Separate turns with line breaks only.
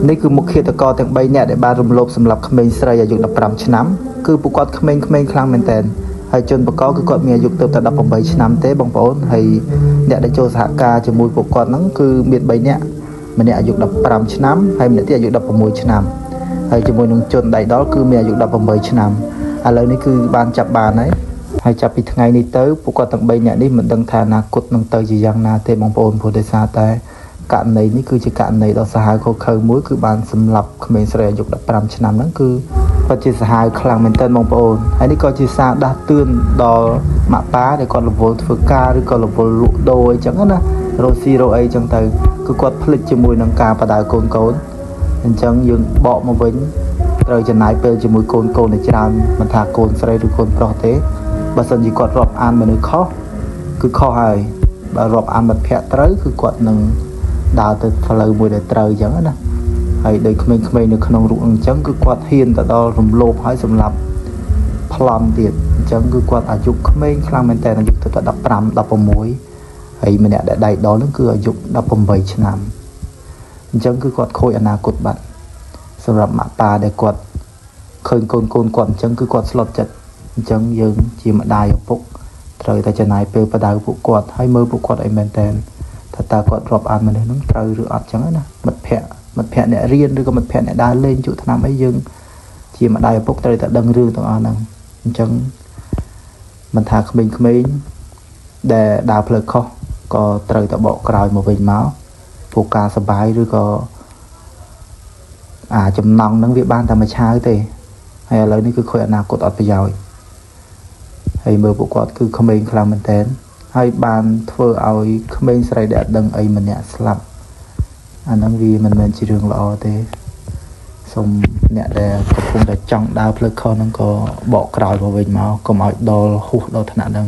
នេះគឺមុខឃាតករទាំង3នាក់ដែលបានរំលោភសម្លាប់ក្មេងស្រីអាយុ15ឆ្នាំគឺពួកគាត់ក្មេងៗខ្លាំងមែនតើហើយជនបកគឺគាត់មានអាយុទៅតែ18ឆ្នាំទេបងប្អូនហើយអ្នកដែលចូលសហការជាមួយពួកគាត់ហ្នឹងគឺមាន3នាក់ម្នាក់អាយុ15ឆ្នាំហើយម្នាក់ទៀតអាយុ16ឆ្នាំហើយជាមួយនឹងជនដៃដល់គឺមានអាយុ18ឆ្នាំឥឡូវនេះគឺបានចាប់បានហើយចាប់ពីថ្ងៃនេះទៅពួកគាត់ទាំង3នាក់នេះមិនដឹងថាអនាគតនឹងទៅជាយ៉ាងណាទេបងប្អូនព្រោះដោយសារតែករណីនេះគឺជាករណីដ៏សាហាវឃោរឃៅមួយគឺបានសម្លាប់ក្មេងស្រីអាយុ15ឆ្នាំហ្នឹងគឺពិតជាសាហាវខ្លាំងមែនទែនបងប្អូនហើយនេះក៏ជាសារដាស់តឿនដល់ម៉ាក់ប៉ាដែលគាត់រវល់ធ្វើការឬក៏រវល់លក់ដូរអីចឹងណារស់ស៊ីរស់អីចឹងទៅគឺគាត់ភ្លេចជាមួយនឹងការបដៅកូនអញ្ចឹងយើងបកមកវិញត្រូវចំណាយពេលជាមួយកូនឲ្យច្រើនមិនថាកូនស្រីឬកូនប្រុសទេបើសិនជាគាត់រាប់អានមនុស្សខុសគឺខុសហើយបើរាប់អានមិត្តភក្តិត្រូវគឺគាត់នឹងដើរទៅផ្លូវមួយដែលត្រូវអញ្ចឹងណាហើយដោយក្មេងៗនៅក្នុងរូបអញ្ចឹងគឺគាត់ហ៊ានទៅដល់រំលោភហើយសម្រាប់ប្លន់ទៀតអញ្ចឹងគឺគាត់អាយុក្មេងខ្លាំងមែនតើអាយុទៅតែ15 16ហើយម្នាក់ដែលដៃដល់នឹងគឺអាយុ18ឆ្នាំអញ្ចឹងគឺគាត់ខូចអនាគតបាត់សម្រាប់ម៉ាក់ប៉ាដែលគាត់ឃើញកូនគាត់អញ្ចឹងគឺគាត់ស្លុតចិត្តអញ្ចឹងយើងជាម្ដាយឪពុកត្រូវតែចំណាយពេលបដៅពួកគាត់ហើយមើលពួកគាត់ឲ្យមែនតើថាតើគាត់រាប់អានមនុស្សហ្នឹងត្រូវឬអត់ចឹងណាមិត្តភក្តិអ្នករៀនឬក៏មិត្តភក្តិអ្នកដើរលេងជក់ឆ្នាំអីយើងជាម្ដាយឪពុកត្រូវតែដឹងរឿងទាំងអស់ហ្នឹងអញ្ចឹងមិនថាក្មេងៗដែលដើរផ្លូវខុសក៏ត្រូវតែបកក្រោយមកវិញមកព្រោះការសបាយឬក៏ចំណង់ហ្នឹងវាបានតែមួយឆាវទេហើយឥឡូវនេះគឺខូចអនាគតអត់ប្រយោជន៍ហើយមើលពួកគាត់គឺក្មេងខ្លាំងមែនតើហើយបានធ្វើឲ្យក្មេងស្រីដែលអត់ដឹងអីម្នាក់ស្លាប់អាហ្នឹងវាមិនមែនជារឿងល្អទេសូមអ្នកដែលកំពុងតែចង់ដើរផ្លូវខុសហ្នឹងក៏បកក្រោយមកវិញមកកុំឲ្យដល់ហួសដល់ថ្នាក់ហ្នឹង